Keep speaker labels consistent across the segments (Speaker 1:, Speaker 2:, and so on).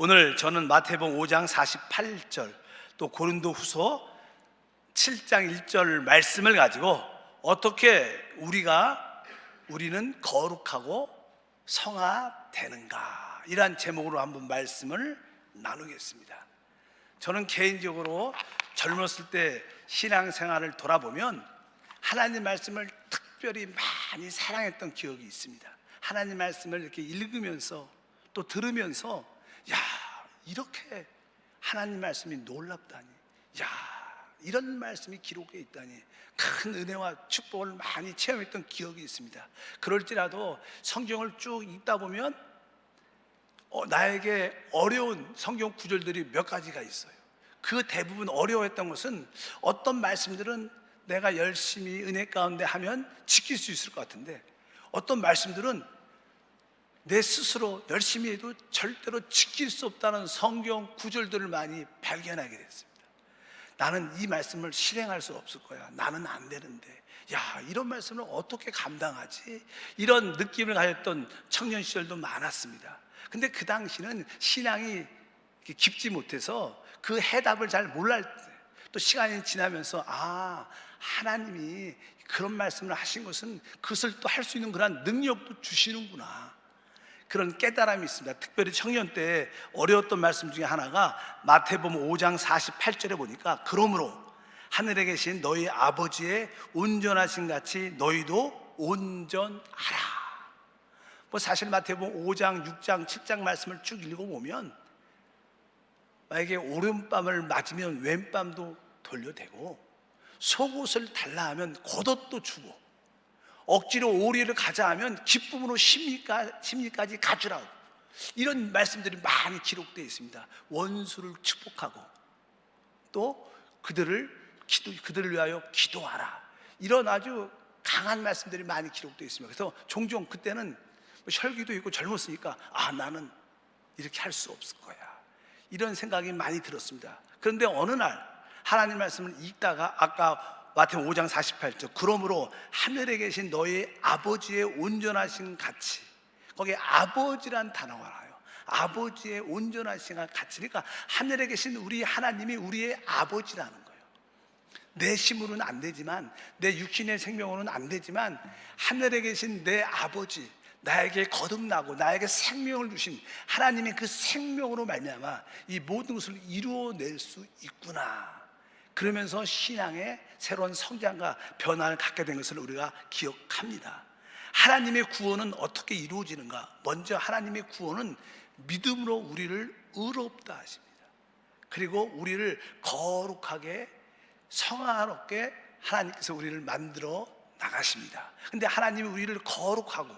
Speaker 1: 오늘 저는 마태복음 5장 48절 또 고린도후서 7장 1절 말씀을 가지고 어떻게 우리는 거룩하고 성화되는가, 이러한 제목으로 한번 말씀을 나누겠습니다. 저는 개인적으로 젊었을 때 신앙생활을 돌아보면 하나님 말씀을 특별히 많이 사랑했던 기억이 있습니다. 하나님 말씀을 이렇게 읽으면서 또 들으면서 이렇게 하나님 말씀이 놀랍다니, 이런 말씀이 기록되어 있다니, 큰 은혜와 축복을 많이 체험했던 기억이 있습니다. 그럴지라도 성경을 쭉 읽다 보면 나에게 어려운 성경 구절들이 몇 가지가 있어요. 그 대부분 어려워했던 것은 어떤 말씀들은 내가 열심히 은혜 가운데 하면 지킬 수 있을 것 같은데, 어떤 말씀들은 내 스스로 열심히 해도 절대로 지킬 수 없다는 성경 구절들을 많이 발견하게 됐습니다. 나는 이 말씀을 실행할 수 없을 거야, 나는 안 되는데, 이런 말씀을 어떻게 감당하지? 이런 느낌을 가졌던 청년 시절도 많았습니다. 근데 그 당시는 신앙이 깊지 못해서 그 해답을 잘 몰랐을 때, 또 시간이 지나면서 하나님이 그런 말씀을 하신 것은 그것을 또 할 수 있는 그런 능력도 주시는구나, 그런 깨달음이 있습니다. 특별히 청년 때 어려웠던 말씀 중에 하나가 마태복음 5장 48절에 보니까, 그러므로 하늘에 계신 너희 아버지의 온전하신 같이 너희도 온전하라. 사실 마태복음 5장, 6장, 7장 말씀을 쭉 읽어보면 만약에 오른밤을 맞으면 왼밤도 돌려대고, 속옷을 달라 하면 겉옷도 주고, 억지로 오리를 가자 하면 기쁨으로 심리까지 가주라고, 이런 말씀들이 많이 기록되어 있습니다. 원수를 축복하고 또 그들을 위하여 기도하라, 이런 아주 강한 말씀들이 많이 기록되어 있습니다. 그래서 종종 그때는 혈기도 있고 젊었으니까 나는 이렇게 할 수 없을 거야, 이런 생각이 많이 들었습니다. 그런데 어느 날 하나님 말씀을 읽다가 아까 마태복음 5장 48절, 그러므로 하늘에 계신 너희 아버지의 온전하신 같이, 거기에 아버지란 단어가 나와요. 아버지의 온전하신 같이, 그러니까 하늘에 계신 우리 하나님이 우리의 아버지라는 거예요. 내 힘으로는 안 되지만, 내 육신의 생명으로는 안 되지만, 하늘에 계신 내 아버지, 나에게 거듭나고 나에게 생명을 주신 하나님의 그 생명으로 말미암아 이 모든 것을 이루어낼 수 있구나, 그러면서 신앙의 새로운 성장과 변화를 갖게 된 것을 우리가 기억합니다. 하나님의 구원은 어떻게 이루어지는가? 먼저 하나님의 구원은 믿음으로 우리를 의롭다 하십니다. 그리고 우리를 거룩하게 성화롭게 하나님께서 우리를 만들어 나가십니다. 근데 하나님이 우리를 거룩하고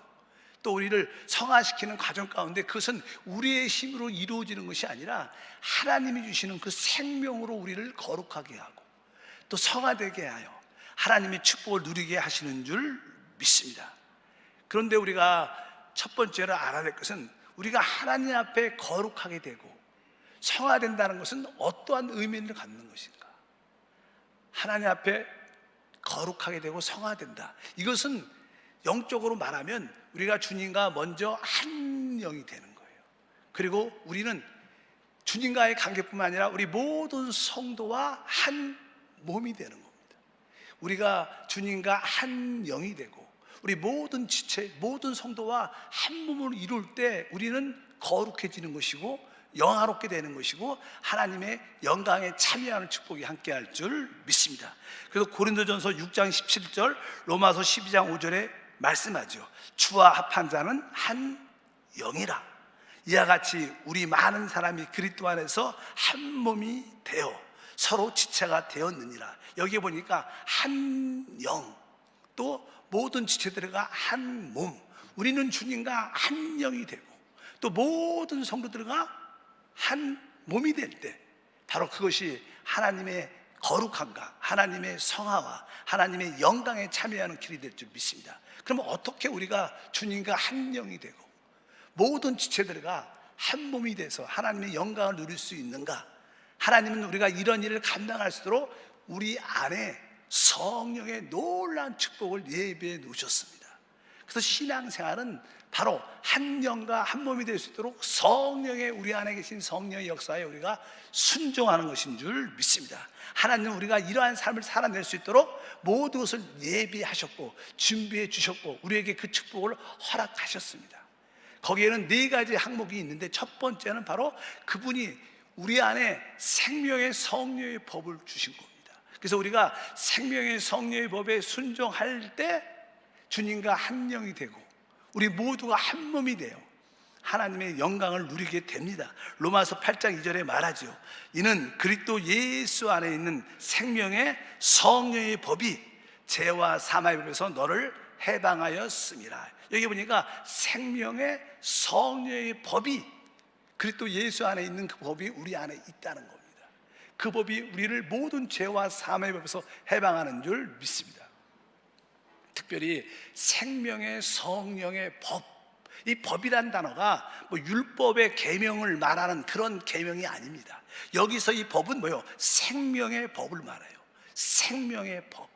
Speaker 1: 또 우리를 성화시키는 과정 가운데 그것은 우리의 힘으로 이루어지는 것이 아니라 하나님이 주시는 그 생명으로 우리를 거룩하게 하고 또 성화되게 하여 하나님의 축복을 누리게 하시는 줄 믿습니다. 그런데 우리가 첫 번째로 알아야 될 것은, 우리가 하나님 앞에 거룩하게 되고 성화된다는 것은 어떠한 의미를 갖는 것인가? 하나님 앞에 거룩하게 되고 성화된다, 이것은 영적으로 말하면 우리가 주님과 먼저 한 영이 되는 거예요. 그리고 우리는 주님과의 관계뿐만 아니라 우리 모든 성도와 한 몸이 되는 겁니다. 우리가 주님과 한 영이 되고 우리 모든 지체, 모든 성도와 한 몸을 이룰 때 우리는 거룩해지는 것이고 영화롭게 되는 것이고 하나님의 영광에 참여하는 축복이 함께할 줄 믿습니다. 그래서 고린도전서 6장 17절, 로마서 12장 5절에 말씀하죠. 주와 합한 자는 한 영이라. 이와 같이 우리 많은 사람이 그리스도 안에서 한 몸이 되어 서로 지체가 되었느니라. 여기에 보니까 한 영, 또 모든 지체들과 한 몸, 우리는 주님과 한 영이 되고 또 모든 성도들과 한 몸이 될 때 바로 그것이 하나님의 거룩함과 하나님의 성화와 하나님의 영광에 참여하는 길이 될 줄 믿습니다. 그러면 어떻게 우리가 주님과 한 영이 되고 모든 지체들과 한 몸이 돼서 하나님의 영광을 누릴 수 있는가? 하나님은 우리가 이런 일을 감당할수록 우리 안에 성령의 놀라운 축복을 예비해 놓으셨습니다. 그래서 신앙생활은 바로 한 영과 한 몸이 될 수 있도록 성령의, 우리 안에 계신 성령의 역사에 우리가 순종하는 것인 줄 믿습니다. 하나님은 우리가 이러한 삶을 살아낼 수 있도록 모든 것을 예비하셨고 준비해 주셨고 우리에게 그 축복을 허락하셨습니다. 거기에는 4가지 항목이 있는데, 첫 번째는 바로 그분이 우리 안에 생명의 성령의 법을 주신 겁니다. 그래서 우리가 생명의 성령의 법에 순종할 때 주님과 한 영이 되고 우리 모두가 한 몸이 돼요. 하나님의 영광을 누리게 됩니다. 로마서 8장 2절에 말하죠. 이는 그리스도 예수 안에 있는 생명의 성령의 법이 죄와 사망의 법에서 너를 해방하였음이라. 여기 보니까 생명의 성령의 법이, 그리스도 예수 안에 있는 그 법이 우리 안에 있다는 겁니다. 그 법이 우리를 모든 죄와 사망의 법에서 해방하는 줄 믿습니다. 특별히 생명의 성령의 법, 이 법이란 단어가 뭐 율법의 계명을 말하는 그런 계명이 아닙니다. 여기서 이 법은 뭐예요? 생명의 법을 말해요. 생명의 법.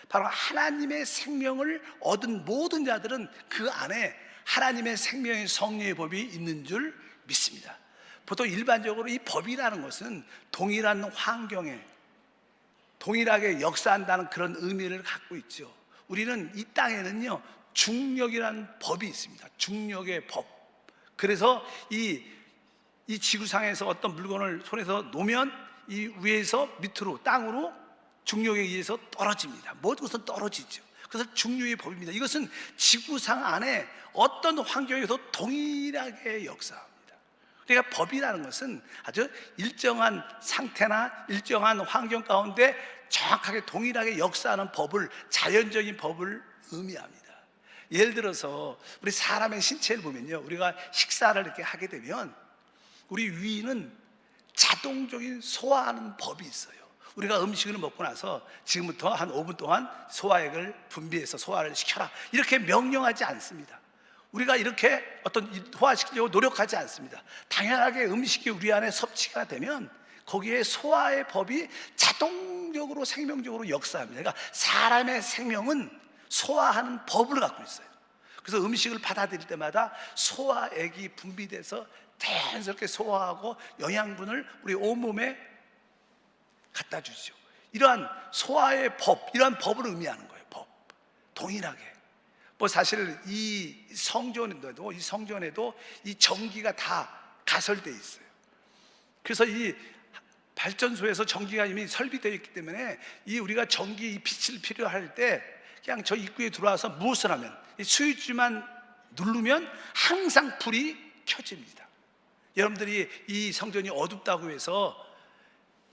Speaker 1: 바로 하나님의 생명을 얻은 모든 자들은 그 안에 하나님의 생명의 성령의 법이 있는 줄 믿습니다. 보통 일반적으로 이 법이라는 것은 동일한 환경에 동일하게 역사한다는 그런 의미를 갖고 있죠. 우리는 이 땅에는요, 중력이라는 법이 있습니다. 중력의 법. 그래서 이 지구상에서 어떤 물건을 손에서 놓으면 이 위에서 밑으로 땅으로 중력에 의해서 떨어집니다. 모든 것은 떨어지죠. 그래서 중력의 법입니다. 이것은 지구상 안에 어떤 환경에서 동일하게 역사합니다. 그러니까 법이라는 것은 아주 일정한 상태나 일정한 환경 가운데 정확하게 동일하게 역사하는 법을, 자연적인 법을 의미합니다. 예를 들어서 우리 사람의 신체를 보면요, 우리가 식사를 이렇게 하게 되면 우리 위는 자동적인 소화하는 법이 있어요. 우리가 음식을 먹고 나서 지금부터 한 5분 동안 소화액을 분비해서 소화를 시켜라, 이렇게 명령하지 않습니다. 우리가 이렇게 어떤 소화시키려고 노력하지 않습니다. 당연하게 음식이 우리 안에 섭취가 되면 거기에 소화의 법이 자동적으로 생명적으로 역사합니다. 그러니까 사람의 생명은 소화하는 법을 갖고 있어요. 그래서 음식을 받아들일 때마다 소화액이 분비돼서 자연스럽게 소화하고 영양분을 우리 온몸에 갖다 주죠. 이러한 소화의 법, 이러한 법을 의미하는 거예요. 법. 동일하게. 뭐 사실 이 성전에도 이 전기가 다 가설되어 있어요. 그래서 이 발전소에서 전기가 이미 설비되어 있기 때문에 이 우리가 전기 이 빛을 필요할 때 그냥 저 입구에 들어와서 무엇을 하면 이 스위치만 누르면 항상 불이 켜집니다. 여러분들이 이 성전이 어둡다고 해서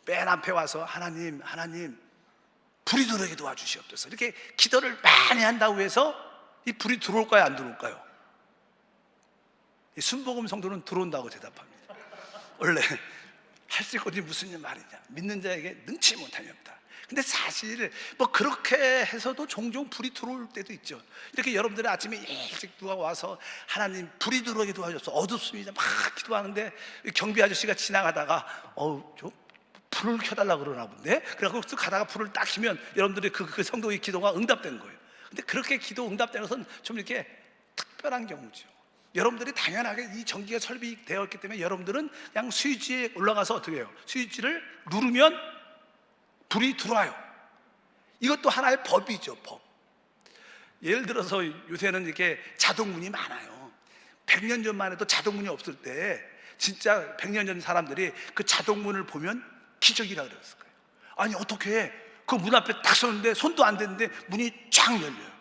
Speaker 1: 맨 앞에 와서 하나님 불이 들어오게 도와주시옵소서 이렇게 기도를 많이 한다고 해서 이 불이 들어올까요, 안 들어올까요? 이 순복음 성도는 들어온다고 대답합니다. 원래 할 수 있거든요. 무슨 말이냐, 믿는 자에게 능치 못함이 없다. 근데 사실 뭐 그렇게 해서도 종종 불이 들어올 때도 있죠. 이렇게 여러분들이 아침에 일찍 누가 와서 하나님 불이 들어오게 도와줬어, 어둡습니다, 막 기도하는데 경비 아저씨가 지나가다가 저 불을 켜달라 그러나 본데, 그래갖고 쓱 가다가 불을 딱 켜면 여러분들이 그 성도의 기도가 응답된 거예요. 근데 그렇게 기도 응답되는 것은 좀 이렇게 특별한 경우죠. 여러분들이 당연하게 이 전기가 설비되어 있기 때문에 여러분들은 그냥 스위치에 올라가서 어떻게 해요? 스위치를 누르면 불이 들어와요. 이것도 하나의 법이죠, 법. 예를 들어서 요새는 이렇게 자동문이 많아요. 100년 전만 해도 자동문이 없을 때 진짜 100년 전 사람들이 그 자동문을 보면 기적이라 그랬을 거예요. 아니 어떻게 그 문 앞에 딱 섰는데 손도 안 댔는데 문이 쫙 열려요.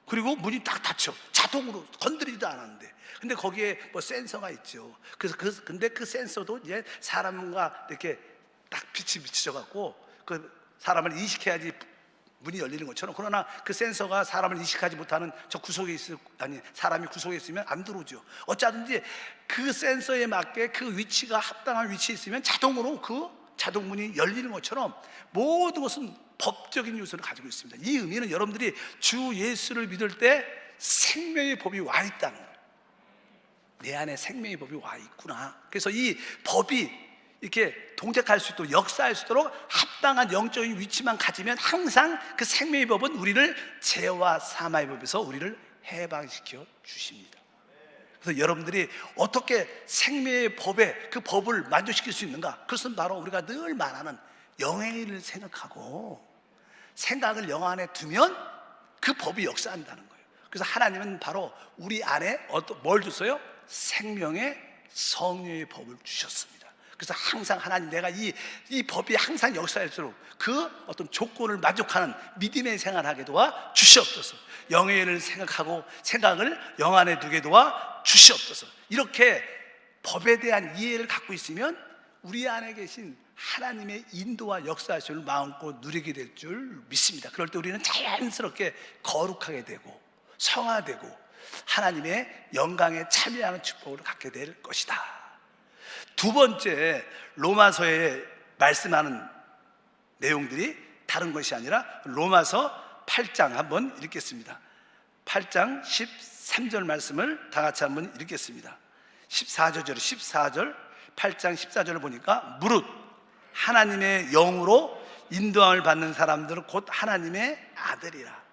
Speaker 1: 그리고 문이 딱 닫혀. 자동으로 건드리지도 않았는데. 근데 거기에 뭐 센서가 있죠. 근데 그 센서도 이제 사람과 이렇게 딱 빛이 비춰갖고 그 사람을 인식해야지 문이 열리는 것처럼, 그러나 그 센서가 사람을 인식하지 못하는 저 구석에 사람이 구석에 있으면 안 들어오죠. 어쩌든지 그 센서에 맞게 그 위치가 합당한 위치에 있으면 자동으로 그 자동문이 열리는 것처럼 모든 것은 법적인 요소를 가지고 있습니다. 이 의미는 여러분들이 주 예수를 믿을 때 생명의 법이 와 있다는 거예요. 내 안에 생명의 법이 와 있구나. 그래서 이 법이 이렇게 동작할 수 있도록, 역사할 수 있도록 합당한 영적인 위치만 가지면 항상 그 생명의 법은 우리를 죄와 사망의 법에서 우리를 해방시켜 주십니다. 그래서 여러분들이 어떻게 생명의 법에 그 법을 만족시킬 수 있는가? 그것은 바로 우리가 늘 말하는 영의 일을 생각하고 생각을 영 안에 두면 그 법이 역사한다는 거예요. 그래서 하나님은 바로 우리 안에 뭘 줬어요? 생명의 성령의 법을 주셨습니다. 그래서 항상 하나님, 내가 이 법이 항상 역사할수록 그 어떤 조건을 만족하는 믿음의 생활을 하게 도와 주시옵소서. 영의 일을 생각하고 생각을 영 안에 두게 도와 주시옵소서. 이렇게 법에 대한 이해를 갖고 있으면 우리 안에 계신 하나님의 인도와 역사하심을 마음껏 누리게 될 줄 믿습니다. 그럴 때 우리는 자연스럽게 거룩하게 되고 성화되고 하나님의 영광에 참여하는 축복을 갖게 될 것이다. 두 번째, 로마서에 말씀하는 내용들이 다른 것이 아니라 로마서 8장 한번 읽겠습니다. 8장 13절 말씀을 다 같이 한번 읽겠습니다. 14절 8장 14절을 보니까 무릇 하나님의 영으로 인도함을 받는 사람들은 곧 하나님의 아들이라.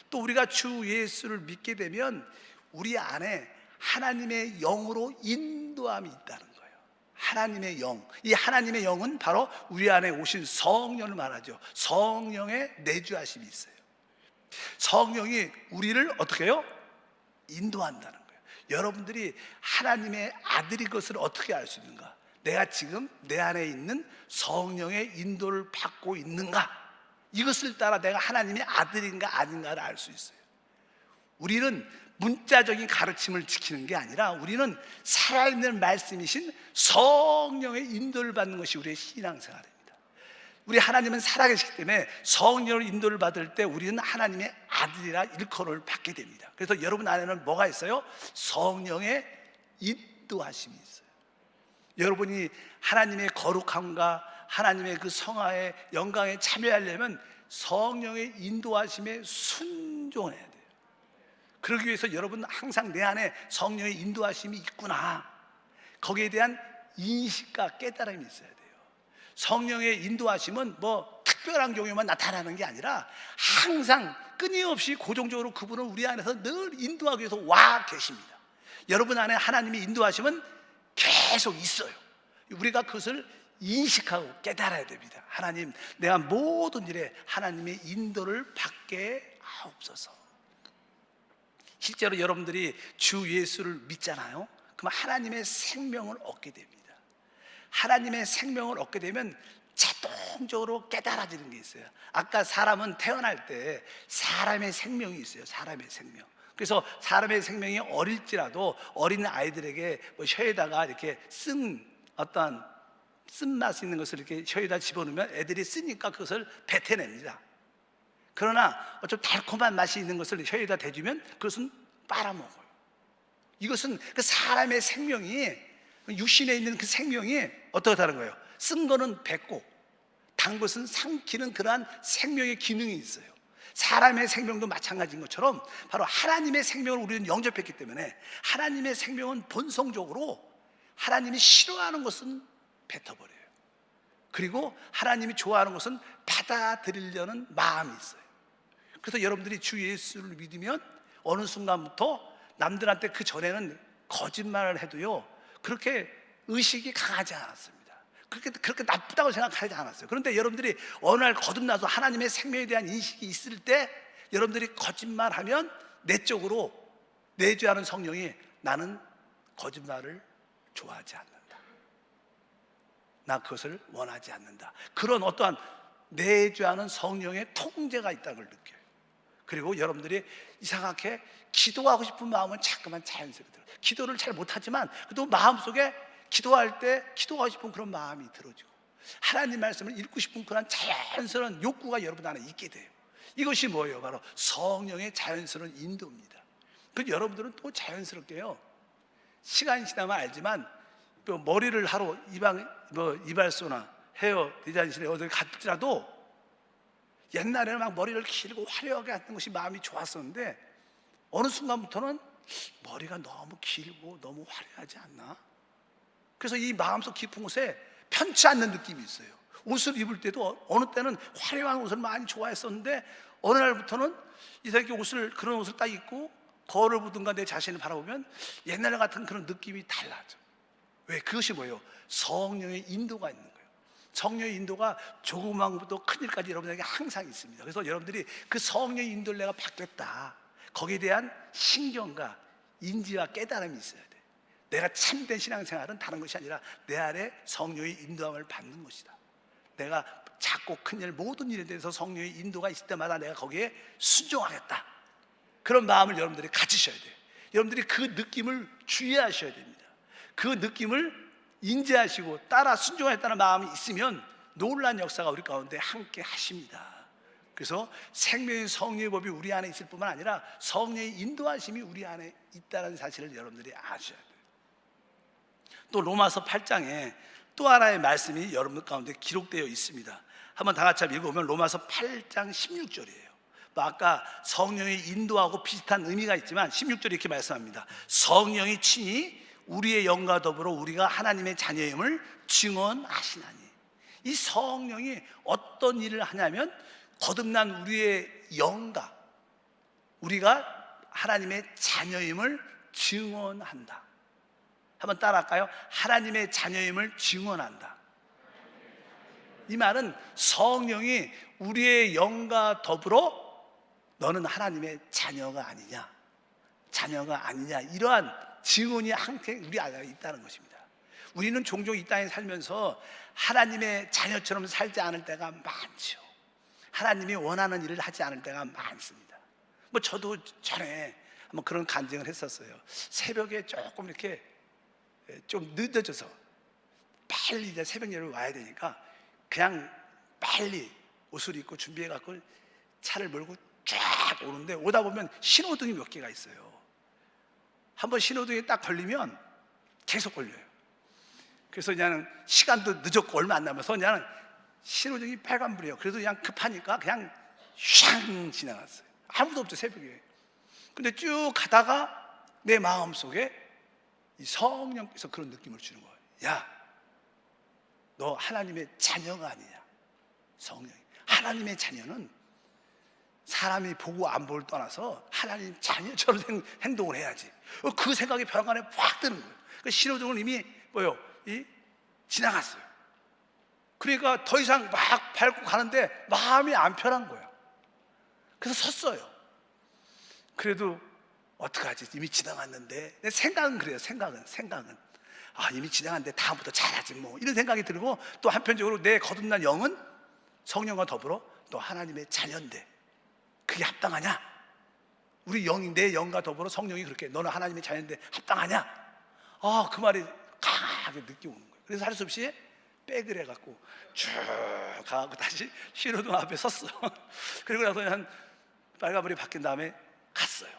Speaker 1: 또 우리가 주 예수를 믿게 되면 우리 안에 하나님의 영으로 인도함이 있다는 거예요. 하나님의 영, 이 하나님의 영은 바로 우리 안에 오신 성령을 말하죠. 성령의 내주하심이 있어요. 성령이 우리를 어떻게 해요? 인도한다는 거예요. 여러분들이 하나님의 아들인 것을 어떻게 알 수 있는가? 내가 지금 내 안에 있는 성령의 인도를 받고 있는가? 이것을 따라 내가 하나님의 아들인가 아닌가를 알 수 있어요. 우리는 문자적인 가르침을 지키는 게 아니라 우리는 살아있는 말씀이신 성령의 인도를 받는 것이 우리의 신앙생활입니다. 우리 하나님은 살아계시기 때문에 성령의 인도를 받을 때 우리는 하나님의 아들이라 일컬음을 받게 됩니다. 그래서 여러분 안에는 뭐가 있어요? 성령의 인도하심이 있어요. 여러분이 하나님의 거룩함과 하나님의 그 성화의 영광에 참여하려면 성령의 인도하심에 순종해야 돼요. 그러기 위해서 여러분 항상 내 안에 성령의 인도하심이 있구나, 거기에 대한 인식과 깨달음이 있어야 돼요. 성령의 인도하심은 뭐 특별한 경우에만 나타나는 게 아니라 항상 끊임없이 고정적으로 그분은 우리 안에서 늘 인도하기 위해서 와 계십니다. 여러분 안에 하나님의 인도하심은 계속 있어요. 우리가 그것을 인식하고 깨달아야 됩니다. 하나님, 내가 모든 일에 하나님의 인도를 받게 하옵소서. 실제로 여러분들이 주 예수를 믿잖아요. 그럼 하나님의 생명을 얻게 됩니다. 하나님의 생명을 얻게 되면 자동적으로 깨달아지는 게 있어요. 아까 사람은 태어날 때 사람의 생명이 있어요. 사람의 생명. 그래서 사람의 생명이 어릴지라도 어린 아이들에게 뭐 혀에다가 이렇게 어떠한 쓴맛 있는 것을 이렇게 혀에다 집어넣으면 애들이 쓰니까 그것을 뱉어냅니다. 그러나 좀 달콤한 맛이 있는 것을 혀에다 대주면 그것은 빨아먹어요. 이것은 그 사람의 생명이, 육신에 있는 그 생명이 어떻게 다른 거예요? 쓴 거는 뱉고 단 것은 삼키는 그러한 생명의 기능이 있어요. 사람의 생명도 마찬가지인 것처럼 바로 하나님의 생명을 우리는 영접했기 때문에 하나님의 생명은 본성적으로 하나님이 싫어하는 것은 뱉어버려요. 그리고 하나님이 좋아하는 것은 받아들이려는 마음이 있어요. 그래서 여러분들이 주 예수를 믿으면 어느 순간부터 남들한테 그 전에는 거짓말을 해도요 그렇게 의식이 강하지 않았습니다. 그렇게 나쁘다고 생각하지 않았어요. 그런데 여러분들이 어느 날 거듭나서 하나님의 생명에 대한 인식이 있을 때 여러분들이 거짓말하면 내적으로 내주하는 성령이 나는 거짓말을 좋아하지 않는다, 나 그것을 원하지 않는다, 그런 어떠한 내주하는 성령의 통제가 있다는 걸 느껴요. 그리고 여러분들이 이상하게 기도하고 싶은 마음은 자꾸만 자연스럽게 들어요. 기도를 잘 못하지만 그래도 마음속에 기도할 때 기도하고 싶은 그런 마음이 들어지고 하나님 말씀을 읽고 싶은 그런 자연스러운 욕구가 여러분 안에 있게 돼요. 이것이 뭐예요? 바로 성령의 자연스러운 인도입니다. 그 여러분들은 또 자연스럽게요, 시간이 지나면 알지만 또 머리를 하러 이발소나 헤어 디자인실에 어디 갔더라도 옛날에는 막 머리를 길고 화려하게 하는 것이 마음이 좋았었는데 어느 순간부터는 머리가 너무 길고 너무 화려하지 않나? 그래서 이 마음속 깊은 곳에 편치 않는 느낌이 있어요. 옷을 입을 때도 어느 때는 화려한 옷을 많이 좋아했었는데 어느 날부터는 이렇게 그런 옷을 딱 입고 거울을 보든가 내 자신을 바라보면 옛날 같은 그런 느낌이 달라져. 왜? 그것이 뭐예요? 성령의 인도가 있는 거예요. 성령의 인도가 조그만 것부터 큰 일까지 여러분에게 항상 있습니다. 그래서 여러분들이 그 성령의 인도를 내가 받겠다, 거기에 대한 신경과 인지와 깨달음이 있어야 돼. 내가 참된 신앙생활은 다른 것이 아니라 내 안에 성령의 인도함을 받는 것이다. 내가 작고 큰 일, 모든 일에 대해서 성령의 인도가 있을 때마다 내가 거기에 순종하겠다, 그런 마음을 여러분들이 가지셔야 돼요. 여러분들이 그 느낌을 주의하셔야 됩니다. 그 느낌을 인지하시고 따라 순종하겠다는 마음이 있으면 놀라운 역사가 우리 가운데 함께 하십니다. 그래서 생명의 성령의 법이 우리 안에 있을 뿐만 아니라 성령의 인도하심이 우리 안에 있다는 사실을 여러분들이 아셔야 돼요. 또 로마서 8장에 또 하나의 말씀이 여러분 가운데 기록되어 있습니다. 한번 다 같이 읽어보면 로마서 8장 16절이에요. 아까 성령의 인도하고 비슷한 의미가 있지만 16절에 이렇게 말씀합니다. 성령이 친히 우리의 영과 더불어 우리가 하나님의 자녀임을 증언하시나니. 이 성령이 어떤 일을 하냐면 거듭난 우리의 영과 우리가 하나님의 자녀임을 증언한다. 한번 따라할까요? 하나님의 자녀임을 증언한다. 이 말은 성령이 우리의 영과 더불어 너는 하나님의 자녀가 아니냐, 자녀가 아니냐, 이러한 증언이 항상 우리 안에 있다는 것입니다. 우리는 종종 이 땅에 살면서 하나님의 자녀처럼 살지 않을 때가 많죠. 하나님이 원하는 일을 하지 않을 때가 많습니다. 저도 전에 한번 그런 간증을 했었어요. 새벽에 조금 이렇게 좀 늦어져서 빨리 이제 새벽 예배를 와야 되니까 그냥 빨리 옷을 입고 준비해갖고 차를 몰고 쫙 오는데, 오다 보면 신호등이 몇 개가 있어요. 한번 신호등이 딱 걸리면 계속 걸려요. 그래서 그냥 시간도 늦었고 얼마 안 남아서 그냥 신호등이 빨간불이에요. 그래도 그냥 급하니까 그냥 샹 지나갔어요. 아무도 없죠, 새벽에. 근데 쭉 가다가 내 마음속에 이 성령께서 그런 느낌을 주는 거예요. 야, 너 하나님의 자녀가 아니냐. 성령이, 하나님의 자녀는 사람이 보고 안 보를 떠나서 하나님 자녀처럼 행동을 해야지. 그 생각이 벽 안에 확 드는 거예요. 그 신호등은 이미 지나갔어요. 그러니까 더 이상 막 밟고 가는데 마음이 안 편한 거예요. 그래서 섰어요. 그래도 어떡하지, 이미 지나갔는데. 내 생각은 그래요. 생각은 이미 지나갔는데 다음부터 잘하지 뭐, 이런 생각이 들고, 또 한편적으로 내 거듭난 영은 성령과 더불어 또 하나님의 자녀인데 그게 합당하냐? 우리 영이, 내 영과 더불어 성령이 그렇게 너는 하나님의 자녀인데 합당하냐? 그 말이 강하게 느끼 오는 거예요. 그래서 할 수 없이 백을 해갖고 쭉 가갖고 다시 신호등 앞에 섰어. 그리고 나서 한 빨간불이 바뀐 다음에 갔어요.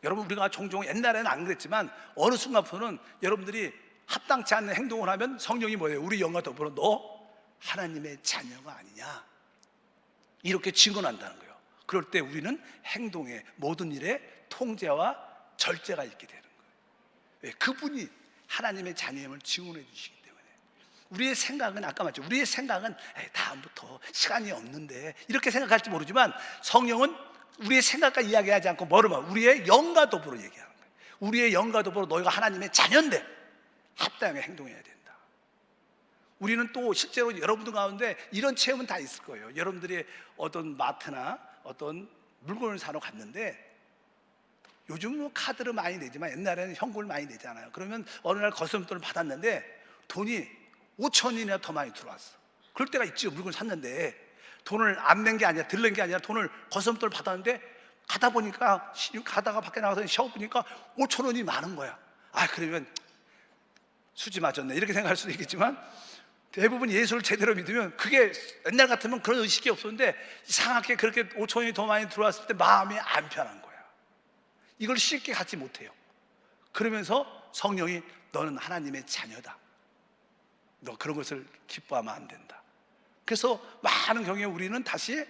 Speaker 1: 여러분, 우리가 종종 옛날에는 안 그랬지만 어느 순간부터는 여러분들이 합당치 않는 행동을 하면 성령이 뭐예요? 우리 영과 더불어 너 하나님의 자녀가 아니냐, 이렇게 증언한다는 거예요. 그럴 때 우리는 행동에, 모든 일에 통제와 절제가 있게 되는 거예요. 왜? 그분이 하나님의 자녀임을 증언해 주시기 때문에. 우리의 생각은, 아까 말했죠, 우리의 생각은 다음부터 시간이 없는데 이렇게 생각할지 모르지만 성령은 우리의 생각과 이야기하지 않고 뭐로만 우리의 영과 더불어 얘기하는 거예요. 우리의 영과 더불어 너희가 하나님의 자녀인데 합당하게 행동해야 된다. 우리는 또 실제로 여러분들 가운데 이런 체험은 다 있을 거예요. 여러분들이 어떤 마트나 어떤 물건을 사러 갔는데, 요즘은 카드를 많이 내지만 옛날에는 현금을 많이 내잖아요. 그러면 어느 날 거스름돈을 받았는데 돈이 5,000원이나 더 많이 들어왔어. 그럴 때가 있죠. 물건 샀는데 돈을 안 낸 게 아니라, 덜 낸 게 아니라 돈을 거스름돈을 받았는데 가다 보니까, 가다가 밖에 나가서 샤워 보니까 5,000원이 많은 거야. 그러면 수지 맞았네, 이렇게 생각할 수도 있겠지만, 대부분 예수를 제대로 믿으면, 그게 옛날 같으면 그런 의식이 없었는데 이상하게 그렇게 5,000원이 더 많이 들어왔을 때 마음이 안 편한 거야. 이걸 쉽게 갖지 못해요. 그러면서 성령이 너는 하나님의 자녀다, 너 그런 것을 기뻐하면 안 된다. 그래서 많은 경우에 우리는 다시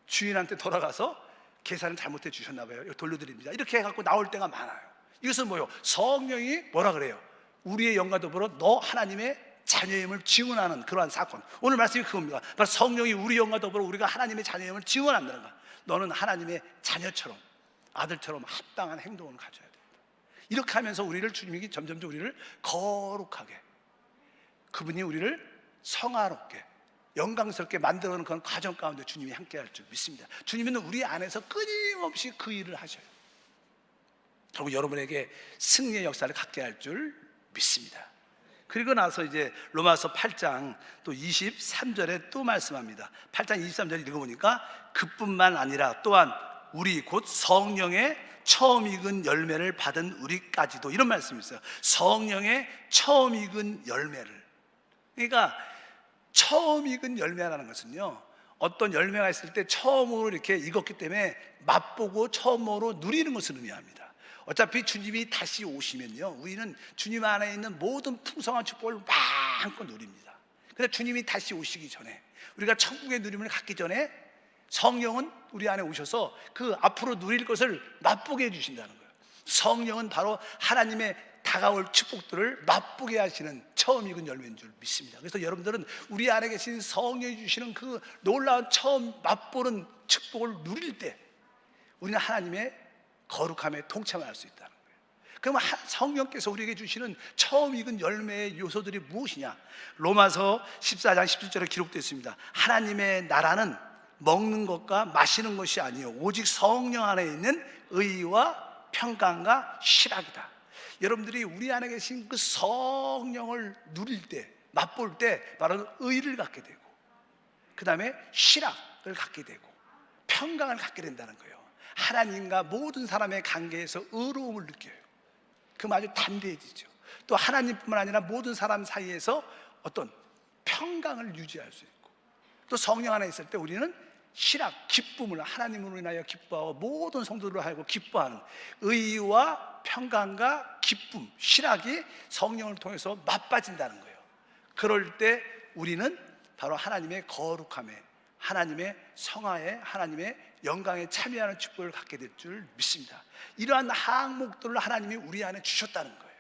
Speaker 1: 주인한테 돌아가서 계산을 잘못해 주셨나 봐요, 돌려드립니다, 이렇게 해갖고 나올 때가 많아요. 이것은 뭐예요? 성령이 뭐라 그래요? 우리의 영과 더불어 너 하나님의 자녀임을 증언하는 그러한 사건. 오늘 말씀이 그겁니다. 그러니까 성령이 우리 영과 더불어 우리가 하나님의 자녀임을 증언한다는 거야. 너는 하나님의 자녀처럼 아들처럼 합당한 행동을 가져야 됩니다. 이렇게 하면서 우리를 주님이 점점점 우리를 거룩하게, 그분이 우리를 성화롭게 영광스럽게 만들어가는 그런 과정 가운데 주님이 함께할 줄 믿습니다. 주님은 우리 안에서 끊임없이 그 일을 하셔요. 결국 여러분에게 승리의 역사를 갖게 할 줄 믿습니다. 그리고 나서 이제 로마서 8장 또 23절에 또 말씀합니다. 8장 23절 읽어보니까 그뿐만 아니라 또한 우리 곧 성령의 처음 익은 열매를 받은 우리까지도, 이런 말씀이 있어요. 성령의 처음 익은 열매를. 그러니까 처음 익은 열매라는 것은요, 어떤 열매가 있을 때 처음으로 이렇게 익었기 때문에 맛보고 처음으로 누리는 것을 의미합니다. 어차피 주님이 다시 오시면요, 우리는 주님 안에 있는 모든 풍성한 축복을 마음껏 누립니다. 그런데 주님이 다시 오시기 전에, 우리가 천국의 누림을 갖기 전에 성령은 우리 안에 오셔서 그 앞으로 누릴 것을 맛보게 해주신다는 거예요. 성령은 바로 하나님의 다가올 축복들을 맛보게 하시는 처음 익은 열매인 줄 믿습니다. 그래서 여러분들은 우리 안에 계신 성령이 주시는 그 놀라운 처음 맛보는 축복을 누릴 때 우리는 하나님의 거룩함에 동참할 수 있다는 거예요. 그러면 성령께서 우리에게 주시는 처음 익은 열매의 요소들이 무엇이냐? 로마서 14장 17절에 기록되어 있습니다. 하나님의 나라는 먹는 것과 마시는 것이 아니요 오직 성령 안에 있는 의와 평강과 실학이다. 여러분들이 우리 안에 계신 그 성령을 누릴 때, 맛볼 때 바로 의를 갖게 되고, 그 다음에 실학을 갖게 되고 평강을 갖게 된다는 거예요. 하나님과 모든 사람의 관계에서 의로움을 느껴요. 그럼 아주 담대해지죠. 또 하나님뿐만 아니라 모든 사람 사이에서 어떤 평강을 유지할 수 있고, 또 성령 안에 있을 때 우리는 실학, 기쁨을 하나님으로 인하여 기뻐하고 모든 성도들로 하여금 기뻐하는 의와 평강과 기쁨, 실학이 성령을 통해서 맛빠진다는 거예요. 그럴 때 우리는 바로 하나님의 거룩함에, 하나님의 성화에, 하나님의 영광에 참여하는 축복을 갖게 될 줄 믿습니다. 이러한 항목들을 하나님이 우리 안에 주셨다는 거예요.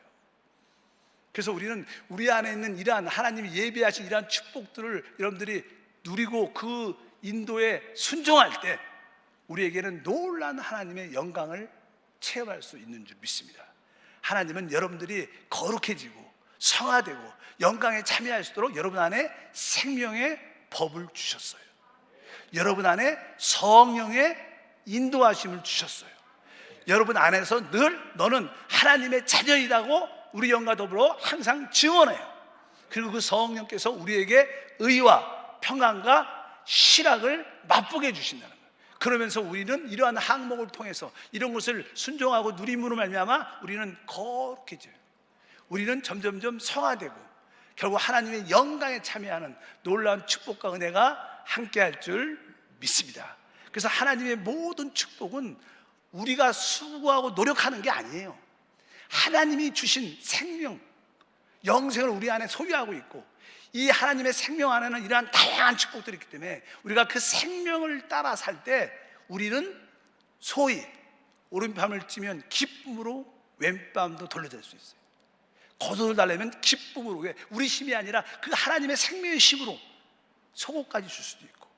Speaker 1: 그래서 우리는 우리 안에 있는 이러한 하나님이 예비하신 이러한 축복들을 여러분들이 누리고 그 인도에 순종할 때 우리에게는 놀라운 하나님의 영광을 체험할 수 있는 줄 믿습니다. 하나님은 여러분들이 거룩해지고 성화되고 영광에 참여할 수 있도록 여러분 안에 생명의 법을 주셨어요. 여러분 안에 성령의 인도하심을 주셨어요. 여러분 안에서 늘 너는 하나님의 자녀이라고 우리 영과 더불어 항상 증언해요. 그리고 그 성령께서 우리에게 의와 평안과 실학을 맛보게 해주신다는 거예요. 그러면서 우리는 이러한 항목을 통해서 이런 것을 순종하고 누림으로 말미암아 우리는 거룩해져요. 우리는 점점점 성화되고 결국 하나님의 영광에 참여하는 놀라운 축복과 은혜가 함께할 줄 믿습니다. 그래서 하나님의 모든 축복은 우리가 수고하고 노력하는 게 아니에요. 하나님이 주신 생명, 영생을 우리 안에 소유하고 있고, 이 하나님의 생명 안에는 이러한 다양한 축복들이 있기 때문에 우리가 그 생명을 따라 살 때 우리는 소위 오른밤을 찌면 기쁨으로 왼밤도 돌려줄 수 있어요. 거두를 달래면 기쁨으로, 왜? 우리 힘이 아니라 그 하나님의 생명의 힘으로 속옷까지 줄 수도 있고,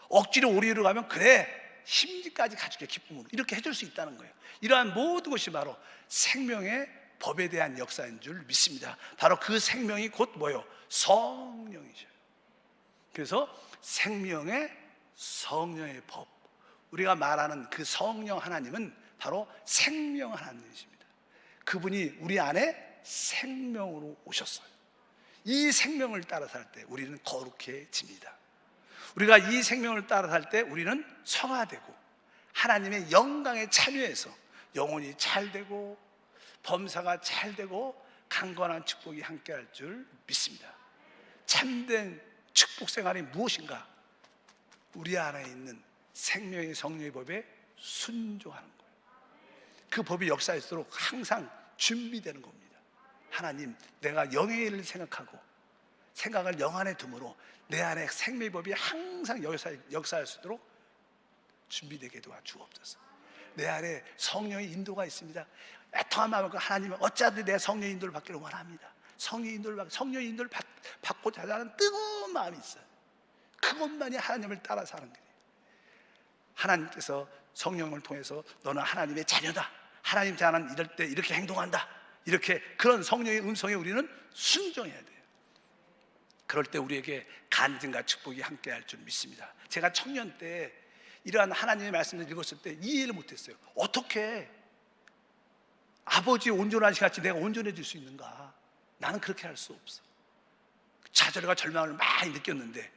Speaker 1: 억지로 오리로 가면 그래 심지까지 가지게 기쁨으로 이렇게 해줄 수 있다는 거예요. 이러한 모든 것이 바로 생명의 법에 대한 역사인 줄 믿습니다. 바로 그 생명이 곧 뭐예요? 성령이죠. 그래서 생명의 성령의 법, 우리가 말하는 그 성령 하나님은 바로 생명 하나님이십니다. 그분이 우리 안에 생명으로 오셨어요. 이 생명을 따라 살 때 우리는 거룩해집니다. 우리가 이 생명을 따라 살 때 우리는 성화되고 하나님의 영광에 참여해서 영혼이 잘되고 범사가 잘되고 강건한 축복이 함께할 줄 믿습니다. 참된 축복 생활이 무엇인가? 우리 안에 있는 생명의 성령의 법에 순종하는 거예요. 그 법이 역사할수록 항상 준비되는 겁니다. 하나님, 내가 영의 일을 생각하고 생각을 영 안에 둠으로 내 안에 생명의 법이 항상 역사할 수 있도록 준비되게 도와주옵소서. 내 안에 성령의 인도가 있습니다. 애통한 마음과 하나님은 어찌하든 내 성령의 인도를 받기를 원합니다. 성령의 인도를 받고자 하는 뜨거운 마음이 있어요. 그것만이 하나님을 따라 사는 거예요. 하나님께서 성령을 통해서 너는 하나님의 자녀다, 하나님 자녀는 이럴 때 이렇게 행동한다, 이렇게 그런 성령의 음성에 우리는 순종해야 돼요. 그럴 때 우리에게 간증과 축복이 함께할 줄 믿습니다. 제가 청년 때 이러한 하나님의 말씀을 읽었을 때 이해를 못했어요. 어떻게 아버지의 온전하신 같이 내가 온전해질 수 있는가? 나는 그렇게 할 수 없어. 좌절과 절망을 많이 느꼈는데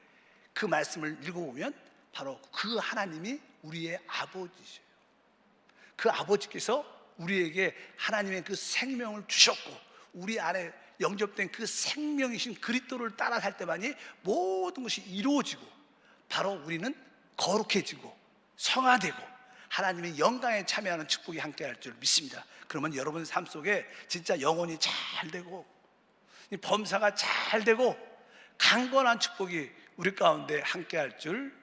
Speaker 1: 그 말씀을 읽어보면 바로 그 하나님이 우리의 아버지셔요. 그 아버지께서 우리에게 하나님의 그 생명을 주셨고 우리 안에 영접된 그 생명이신 그리스도를 따라 살 때만이 모든 것이 이루어지고 바로 우리는 거룩해지고 성화되고 하나님의 영광에 참여하는 축복이 함께할 줄 믿습니다. 그러면 여러분 삶 속에 진짜 영혼이 잘 되고 범사가 잘 되고 강건한 축복이 우리 가운데 함께할 줄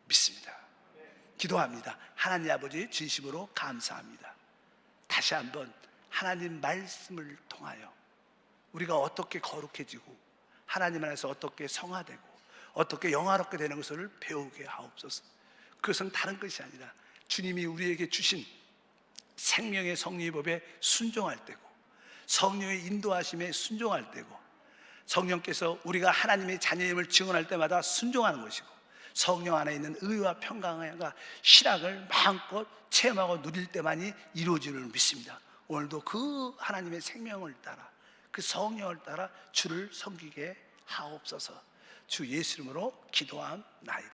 Speaker 1: 믿습니다. 기도합니다. 하나님 아버지 진심으로 감사합니다. 다시 한번 하나님 말씀을 통하여 우리가 어떻게 거룩해지고 하나님 안에서 어떻게 성화되고 어떻게 영화롭게 되는 것을 배우게 하옵소서. 그것은 다른 것이 아니라 주님이 우리에게 주신 생명의 섭리법에 순종할 때고 성령의 인도하심에 순종할 때고 성령께서 우리가 하나님의 자녀임을 증언할 때마다 순종하는 것이고 성령 안에 있는 의와 평강과 실학을 마음껏 체험하고 누릴 때만이 이루어지는 줄 믿습니다. 오늘도 그 하나님의 생명을 따라 그 성령을 따라 주를 섬기게 하옵소서. 주 예수 이름으로 기도함나이다.